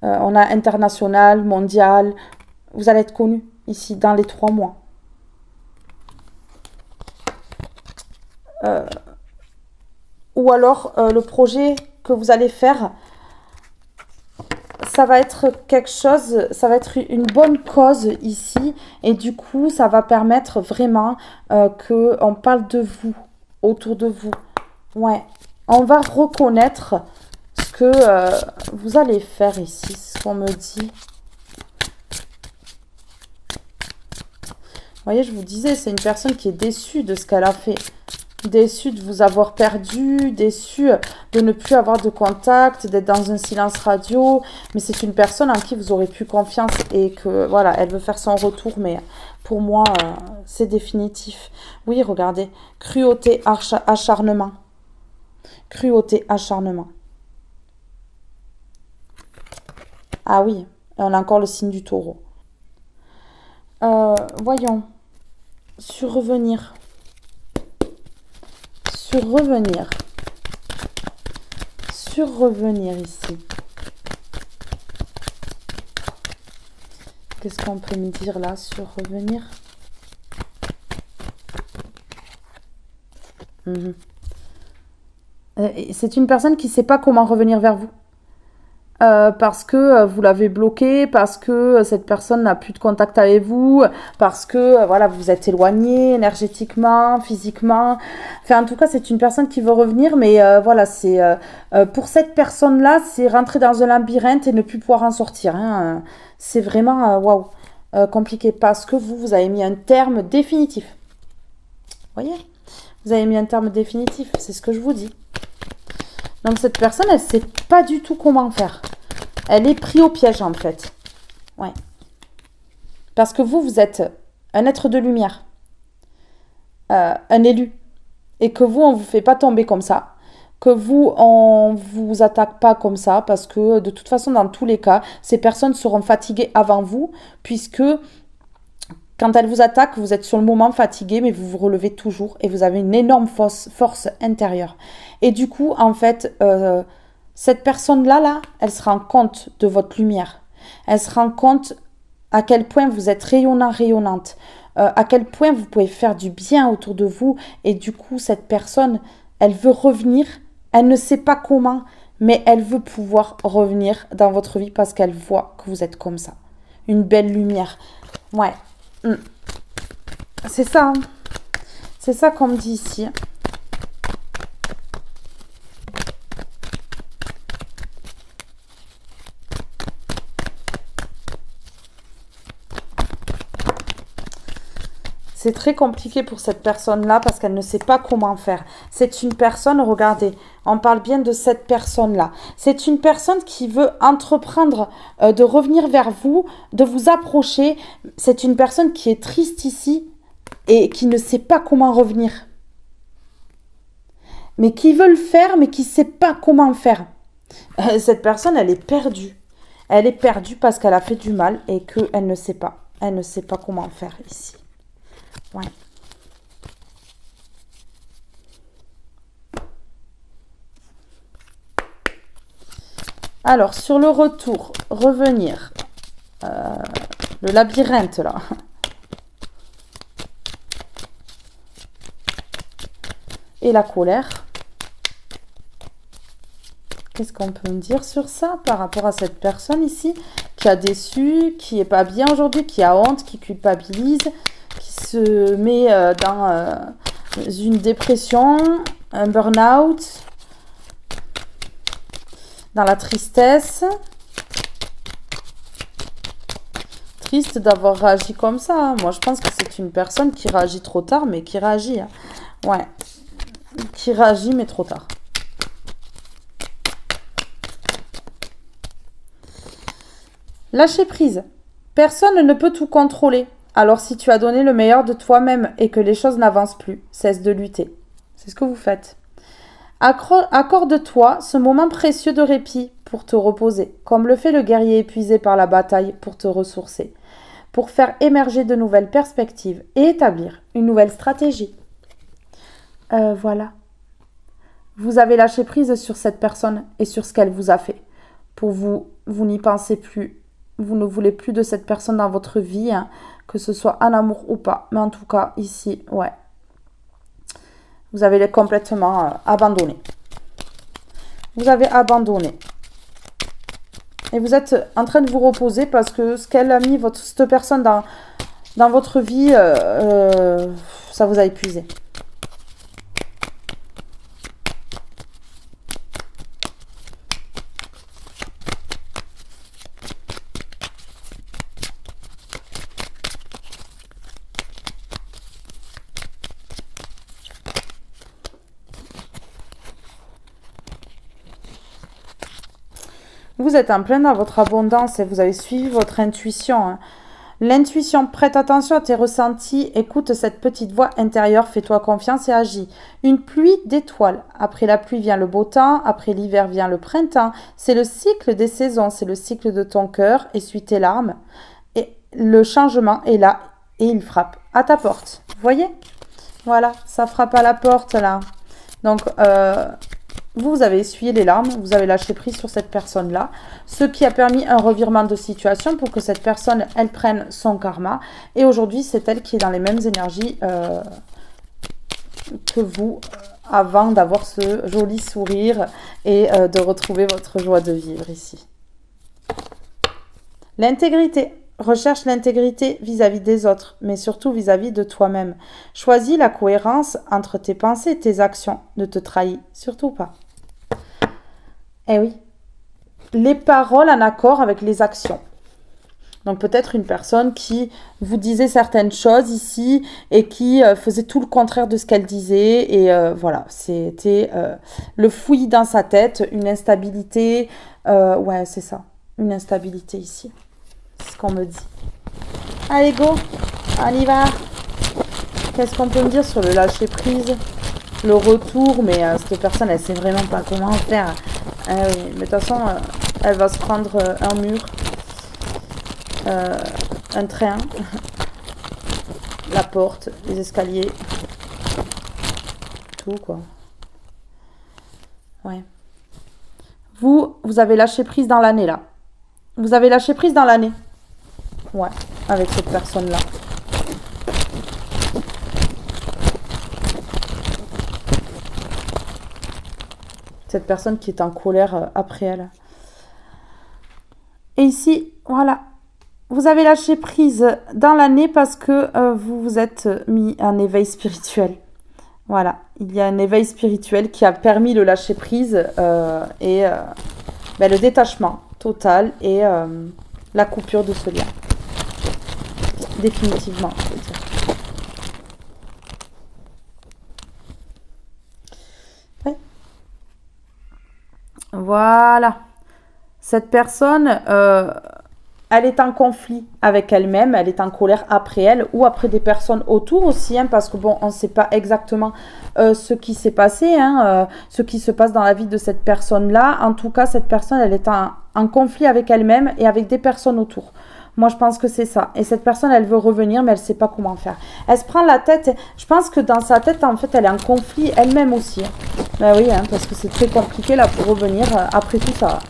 On a international, mondial. Vous allez être connu ici dans les 3 mois. Ou alors le projet que vous allez faire, ça va être quelque chose, ça va être une bonne cause ici. Et du coup, ça va permettre vraiment qu'on parle de vous, autour de vous. Ouais, on va reconnaître ce que vous allez faire ici, ce qu'on me dit. Vous voyez, je vous disais, c'est une personne qui est déçue de ce qu'elle a fait. Déçue de vous avoir perdu, déçue de ne plus avoir de contact, d'être dans un silence radio. Mais c'est une personne en qui vous aurez plus confiance et que, voilà, elle veut faire son retour. Mais pour moi, c'est définitif. Oui, regardez. Cruauté, acharnement. Cruauté, acharnement. Ah oui, on a encore le signe du taureau. Voyons. Surrevenir. Surrevenir ici. Qu'est-ce qu'on peut me dire là, surrevenir? C'est une personne qui ne sait pas comment revenir vers vous. Parce que vous l'avez bloqué, parce que cette personne n'a plus de contact avec vous, parce que voilà, vous vous êtes éloigné énergétiquement, physiquement. Enfin, en tout cas, c'est une personne qui veut revenir, mais voilà, c'est pour cette personne-là, c'est rentrer dans un labyrinthe et ne plus pouvoir en sortir. Hein. C'est vraiment waouh, compliqué parce que vous avez mis un terme définitif. Vous voyez, vous avez mis un terme définitif, c'est ce que je vous dis. Donc cette personne, elle ne sait pas du tout comment faire. Elle est prise au piège en fait. Ouais. Parce que vous êtes un être de lumière. Un élu. Et que vous, on ne vous fait pas tomber comme ça. Que vous, on ne vous attaque pas comme ça. Parce que de toute façon, dans tous les cas, ces personnes seront fatiguées avant vous. Puisque quand elles vous attaquent, vous êtes sur le moment fatigué, mais vous vous relevez toujours. Et vous avez une énorme force intérieure. Et du coup, en fait, cette personne-là, elle se rend compte de votre lumière. Elle se rend compte à quel point vous êtes rayonnant, rayonnante. À quel point vous pouvez faire du bien autour de vous. Et du coup, cette personne, elle veut revenir. Elle ne sait pas comment, mais elle veut pouvoir revenir dans votre vie parce qu'elle voit que vous êtes comme ça. Une belle lumière. Ouais. C'est ça. Hein. C'est ça qu'on me dit ici. C'est très compliqué pour cette personne-là parce qu'elle ne sait pas comment faire. C'est une personne, regardez, on parle bien de cette personne-là. C'est une personne qui veut entreprendre de revenir vers vous, de vous approcher. C'est une personne qui est triste ici et qui ne sait pas comment revenir. Mais qui veut le faire, mais qui ne sait pas comment faire. Cette personne, elle est perdue. Elle est perdue parce qu'elle a fait du mal et qu'elle ne sait pas. Elle ne sait pas comment faire ici. Ouais. Alors, sur le retour, revenir. Le labyrinthe, là. Et la colère. Qu'est-ce qu'on peut me dire sur ça par rapport à cette personne ici qui a déçu, qui n'est pas bien aujourd'hui, qui a honte, qui culpabilise, qui se met dans une dépression, un burn-out, dans la tristesse. Triste d'avoir réagi comme ça. Moi, je pense que c'est une personne qui réagit trop tard, mais qui réagit. Hein. Ouais. Qui réagit, mais trop tard. Lâcher prise. Personne ne peut tout contrôler. Alors si tu as donné le meilleur de toi-même et que les choses n'avancent plus, cesse de lutter. C'est ce que vous faites. Accorde-toi ce moment précieux de répit pour te reposer, comme le fait le guerrier épuisé par la bataille pour te ressourcer, pour faire émerger de nouvelles perspectives et établir une nouvelle stratégie. Voilà. Vous avez lâché prise sur cette personne et sur ce qu'elle vous a fait. Pour vous, vous n'y pensez plus. Vous ne voulez plus de cette personne dans votre vie, hein, que ce soit en amour ou pas. Mais en tout cas, ici, ouais. Vous avez complètement abandonné. Vous avez abandonné. Et vous êtes en train de vous reposer parce que ce qu'elle a mis, cette personne dans votre vie, ça vous a épuisé. Vous êtes en plein dans votre abondance et vous avez suivi votre intuition. Hein. L'intuition, prête attention à tes ressentis, écoute cette petite voix intérieure, fais-toi confiance et agis. Une pluie d'étoiles. Après la pluie vient le beau temps, après l'hiver vient le printemps. C'est le cycle des saisons, c'est le cycle de ton cœur. Essuie tes larmes. Et le changement est là et il frappe à ta porte. Vous voyez? Voilà, ça frappe à la porte là. Donc, vous avez essuyé les larmes, vous avez lâché prise sur cette personne-là, ce qui a permis un revirement de situation pour que cette personne, elle prenne son karma. Et aujourd'hui, c'est elle qui est dans les mêmes énergies que vous, avant d'avoir ce joli sourire et de retrouver votre joie de vivre ici. L'intégrité. Recherche l'intégrité vis-à-vis des autres, mais surtout vis-à-vis de toi-même. Choisis la cohérence entre tes pensées et tes actions. Ne te trahis surtout pas. Eh oui, les paroles en accord avec les actions. Donc peut-être une personne qui vous disait certaines choses ici et qui faisait tout le contraire de ce qu'elle disait. Et voilà, c'était le fouillis dans sa tête, une instabilité. Ouais, c'est ça, une instabilité ici. C'est ce qu'on me dit. Allez, go, on y va. Qu'est-ce qu'on peut me dire sur le lâcher prise? Le retour, mais cette personne, elle sait vraiment pas comment faire. Oui, mais de toute façon, elle va se prendre un mur, un train, la porte, les escaliers, tout quoi. Ouais. Vous avez lâché prise dans l'année là. Vous avez lâché prise dans l'année. Ouais, avec cette personne-là. Cette personne qui est en colère après elle. Et ici, voilà. Vous avez lâché prise dans l'année parce que vous vous êtes mis en éveil spirituel. Voilà. Il y a un éveil spirituel qui a permis le lâcher prise et le détachement total et la coupure de ce lien. Définitivement, je veux dire. Ouais. Voilà. Cette personne, elle est en conflit avec elle-même, elle est en colère après elle ou après des personnes autour aussi, hein, parce que bon, on ne sait pas exactement ce qui s'est passé, hein, ce qui se passe dans la vie de cette personne-là. En tout cas, cette personne, elle est en conflit avec elle-même et avec des personnes autour. Moi, je pense que c'est ça. Et cette personne, elle veut revenir, mais elle ne sait pas comment faire. Elle se prend la tête. Je pense que dans sa tête, en fait, elle est en conflit elle-même aussi. Ben oui, hein, parce que c'est très compliqué là pour revenir après tout ça.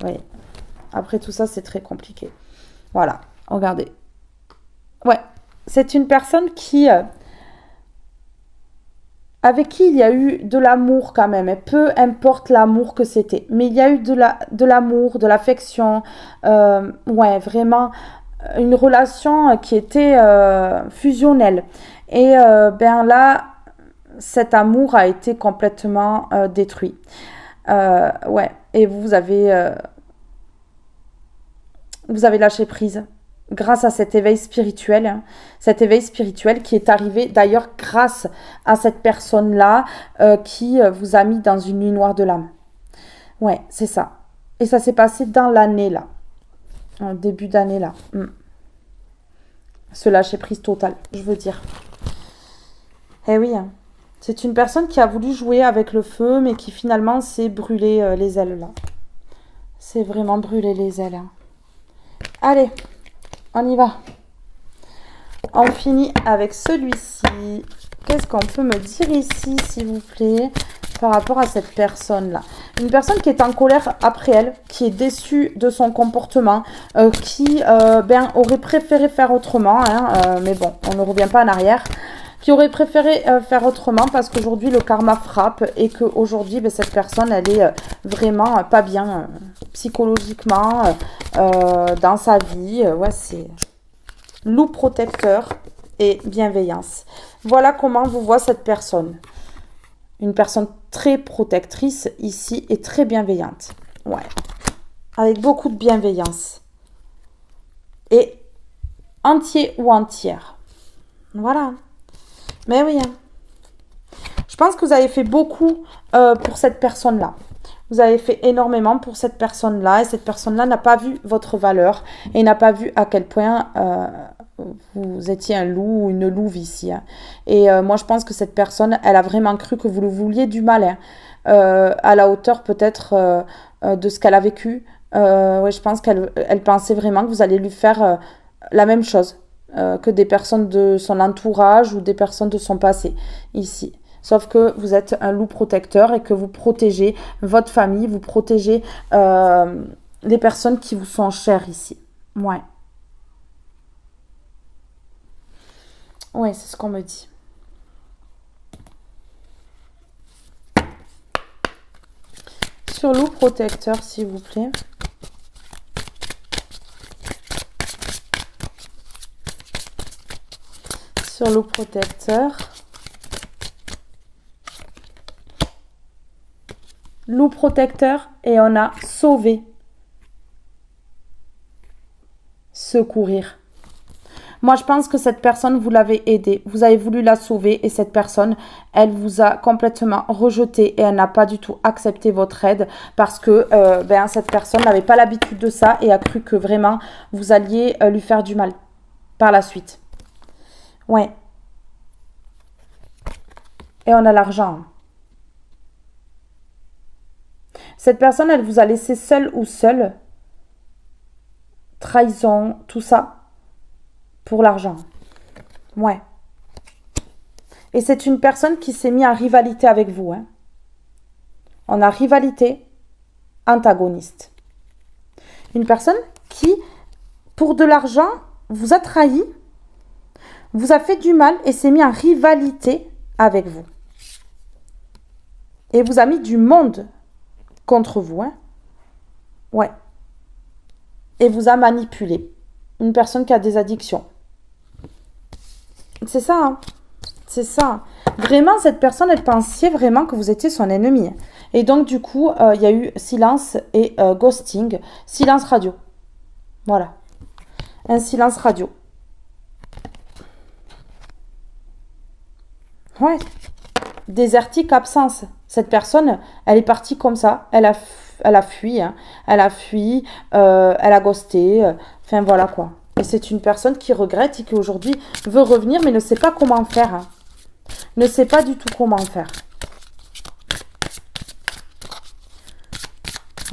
Oui. Après tout ça, c'est très compliqué. Voilà. Regardez. Ouais. C'est une personne qui... avec qui il y a eu de l'amour quand même, et peu importe l'amour que c'était, mais il y a eu de l'amour, de l'affection, ouais, vraiment une relation qui était fusionnelle. Et ben là, cet amour a été complètement détruit. Ouais, et vous avez lâché prise. Grâce à cet éveil spirituel, hein, cet éveil spirituel qui est arrivé d'ailleurs grâce à cette personne-là qui vous a mis dans une nuit noire de l'âme. Ouais, c'est ça. Et ça s'est passé dans l'année là, en début d'année là. Ce lâcher prise total, je veux dire. Eh oui, hein. C'est une personne qui a voulu jouer avec le feu, mais qui finalement s'est brûlé les ailes là. C'est vraiment brûlé les ailes. Hein. Allez. On y va. On finit avec celui-ci. Qu'est-ce qu'on peut me dire ici, s'il vous plaît, par rapport à cette personne-là? Une personne qui est en colère après elle, qui est déçue de son comportement, qui aurait préféré faire autrement, hein, mais bon, on ne revient pas en arrière, qui aurait préféré faire autrement parce qu'aujourd'hui le karma frappe et qu'aujourd'hui cette personne elle est vraiment pas bien psychologiquement dans sa vie. Ouais, c'est loup protecteur et bienveillance. Voilà comment vous voit cette personne. Une personne très protectrice ici et très bienveillante. Ouais. Avec beaucoup de bienveillance. Et entier ou entière. Voilà. Mais oui. Je pense que vous avez fait beaucoup pour cette personne-là. Vous avez fait énormément pour cette personne-là. Et cette personne-là n'a pas vu votre valeur. Et n'a pas vu à quel point vous étiez un loup ou une louve ici. Hein. Et moi, je pense que cette personne, elle a vraiment cru que vous le vouliez du mal. Hein. À la hauteur peut-être de ce qu'elle a vécu. Ouais, je pense qu'elle pensait vraiment que vous alliez lui faire la même chose que des personnes de son entourage ou des personnes de son passé ici. Sauf que vous êtes un loup protecteur et que vous protégez votre famille, vous protégez les personnes qui vous sont chères ici. Ouais. Ouais, c'est ce qu'on me dit. Sur loup protecteur, s'il vous plaît. Sur loup protecteur. Loup protecteur et on a sauvé. Secourir. Moi, je pense que cette personne, vous l'avez aidée. Vous avez voulu la sauver et cette personne, elle vous a complètement rejeté et elle n'a pas du tout accepté votre aide parce que cette personne n'avait pas l'habitude de ça et a cru que vraiment vous alliez lui faire du mal par la suite. Ouais. Et on a l'argent. Cette personne, elle vous a laissé seule ou seule. Trahison, tout ça. Pour l'argent. Ouais. Et c'est une personne qui s'est mise en rivalité avec vous. Hein. On a rivalité antagoniste. Une personne qui, pour de l'argent, vous a trahi, vous a fait du mal et s'est mis en rivalité avec vous. Et vous a mis du monde contre vous. Hein. Ouais. Et vous a manipulé. Une personne qui a des addictions. C'est ça, hein. C'est ça. Vraiment, cette personne, elle pensait vraiment que vous étiez son ennemi. Et donc, du coup, il y a eu silence et ghosting. Silence radio. Voilà. Un silence radio. Ouais. Désertique, absence. Cette personne, elle est partie comme ça. Elle a fui. Hein. Elle a fui. Elle a ghosté. Enfin, voilà quoi. Et c'est une personne qui regrette et qui aujourd'hui veut revenir mais ne sait pas comment faire. Hein. Ne sait pas du tout comment faire.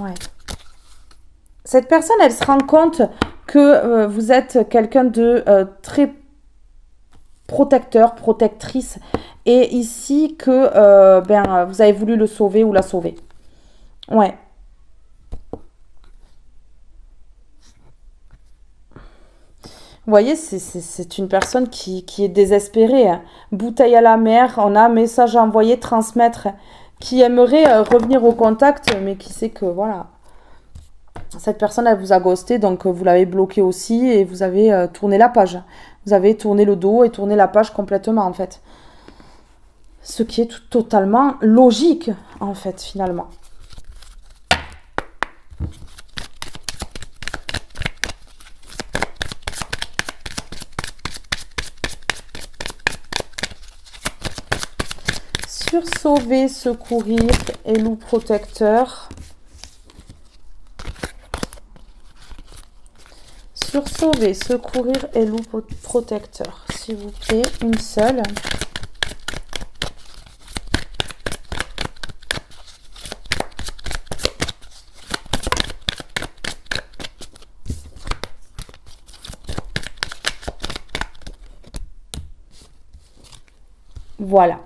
Ouais. Cette personne, elle se rend compte que vous êtes quelqu'un de très protecteur, protectrice. Et ici que vous avez voulu le sauver ou la sauver. Ouais. Vous voyez, c'est une personne qui est désespérée. Hein. Bouteille à la mer, on a un message à envoyer, transmettre, qui aimerait revenir au contact, mais qui sait que, voilà, cette personne, elle vous a ghosté, donc vous l'avez bloqué aussi, et vous avez tourné la page. Vous avez tourné le dos et tourné la page complètement, en fait. Ce qui est totalement logique, en fait, finalement. Sur sauver, secourir et loup protecteur. Sur sauver, secourir et loup protecteur. S'il vous plaît, une seule. Voilà.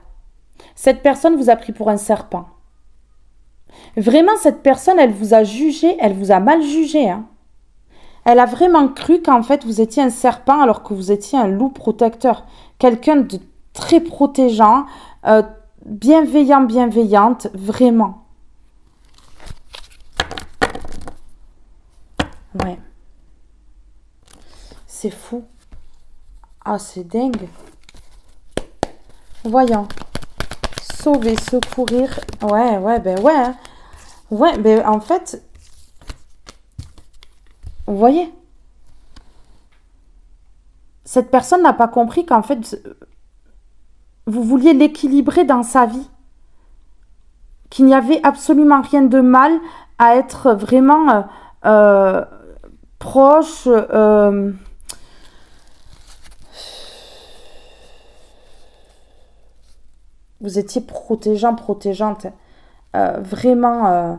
Cette personne vous a pris pour un serpent. Vraiment, cette personne, elle vous a jugé, elle vous a mal jugé. Hein. Elle a vraiment cru qu'en fait, vous étiez un serpent alors que vous étiez un loup protecteur. Quelqu'un de très protégeant, bienveillante, vraiment. Ouais. C'est fou. Ah, c'est dingue. Voyons. Sauver, secourir. Ouais, ben ouais. Hein. Ouais, ben en fait, vous voyez, cette personne n'a pas compris qu'en fait, vous vouliez l'équilibrer dans sa vie. Qu'il n'y avait absolument rien de mal à être vraiment proche. Vous étiez protégeante. Vraiment,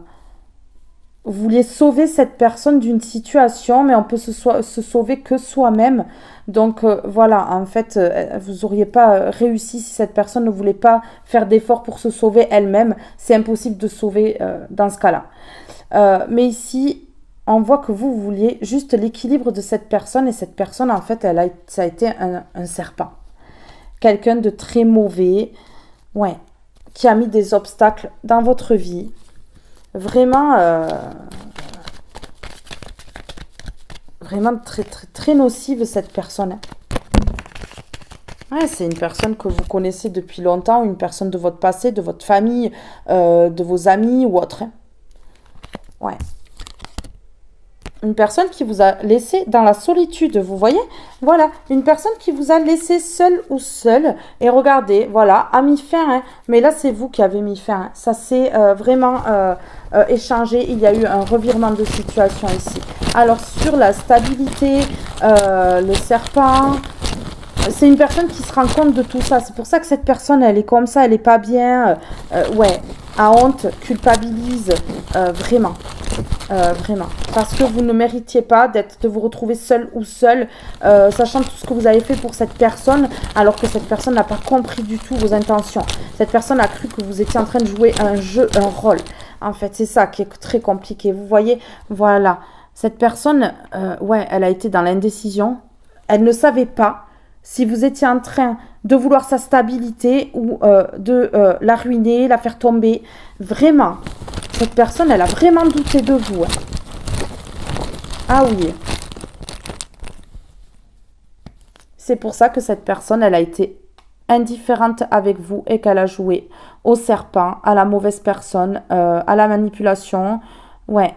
vous vouliez sauver cette personne d'une situation, mais on peut se sauver que soi-même. Donc voilà, en fait, vous n'auriez pas réussi si cette personne ne voulait pas faire d'efforts pour se sauver elle-même. C'est impossible de sauver dans ce cas-là. Mais ici, on voit que vous vouliez juste l'équilibre de cette personne, et cette personne, en fait, ça a été un serpent. Quelqu'un de très mauvais, ouais, qui a mis des obstacles dans votre vie. Vraiment, vraiment très, très, très nocive, cette personne. Ouais, c'est une personne que vous connaissez depuis longtemps, une personne de votre passé, de votre famille, de vos amis ou autre. Ouais. Une personne qui vous a laissé dans la solitude, vous voyez? Voilà, une personne qui vous a laissé seul ou seule. Et regardez, voilà, a mis fin. Hein. Mais là, c'est vous qui avez mis fin. Hein. Ça s'est vraiment échangé. Il y a eu un revirement de situation ici. Alors, sur la stabilité, le serpent... C'est une personne qui se rend compte de tout ça. C'est pour ça que cette personne, elle est comme ça, elle n'est pas bien. Ouais, a honte, culpabilise, vraiment. Vraiment. Parce que vous ne méritiez pas de vous retrouver seul ou seule, sachant tout ce que vous avez fait pour cette personne, alors que cette personne n'a pas compris du tout vos intentions. Cette personne a cru que vous étiez en train de jouer un jeu, un rôle. En fait, c'est ça qui est très compliqué. Vous voyez, voilà. Cette personne, ouais, elle a été dans l'indécision. Elle ne savait pas si vous étiez en train de vouloir sa stabilité ou de la ruiner, la faire tomber. Vraiment, cette personne, elle a vraiment douté de vous. Hein. Ah oui. C'est pour ça que cette personne, elle a été indifférente avec vous et qu'elle a joué au serpent, à la mauvaise personne, à la manipulation. Ouais.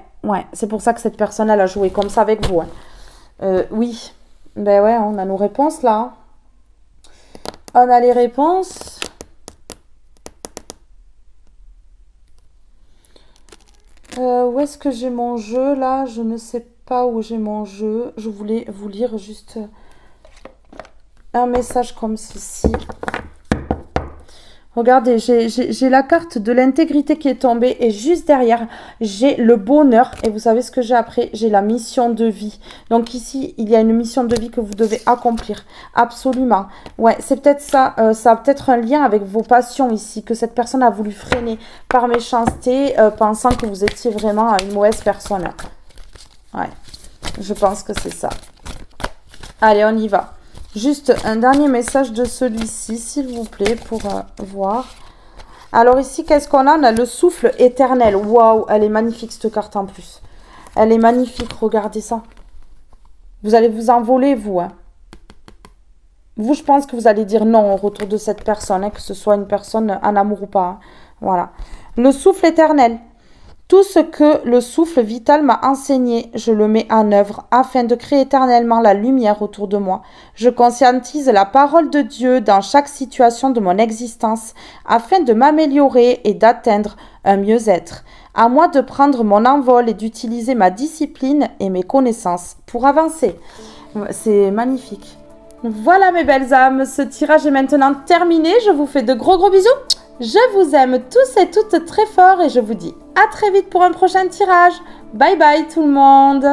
C'est pour ça que cette personne, elle a joué comme ça avec vous. Hein. Oui. Ben ouais, on a nos réponses là. On a les réponses. Où est-ce que j'ai mon jeu là? Je ne sais pas où j'ai mon jeu. Je voulais vous lire juste un message comme ceci. Regardez, j'ai la carte de l'intégrité qui est tombée et juste derrière, j'ai le bonheur. Et vous savez ce que j'ai après? J'ai la mission de vie. Donc ici, il y a une mission de vie que vous devez accomplir. Absolument. Ouais, c'est peut-être ça. Ça a peut-être un lien avec vos passions ici, que cette personne a voulu freiner par méchanceté, pensant que vous étiez vraiment une mauvaise personne. Ouais, je pense que c'est ça. Allez, on y va. Juste un dernier message de celui-ci, s'il vous plaît, pour voir. Alors ici, qu'est-ce qu'on a? On a le souffle éternel. Waouh, elle est magnifique cette carte en plus. Elle est magnifique, regardez ça. Vous allez vous envoler, vous. Hein. Vous, je pense que vous allez dire non au retour de cette personne, hein, que ce soit une personne en amour ou pas. Hein. Voilà. Le souffle éternel. Tout ce que le souffle vital m'a enseigné, je le mets en œuvre afin de créer éternellement la lumière autour de moi. Je conscientise la parole de Dieu dans chaque situation de mon existence afin de m'améliorer et d'atteindre un mieux-être. À moi de prendre mon envol et d'utiliser ma discipline et mes connaissances pour avancer. C'est magnifique. Voilà mes belles âmes, ce tirage est maintenant terminé. Je vous fais de gros bisous. Je vous aime tous et toutes très fort et je vous dis à très vite pour un prochain tirage. Bye bye tout le monde.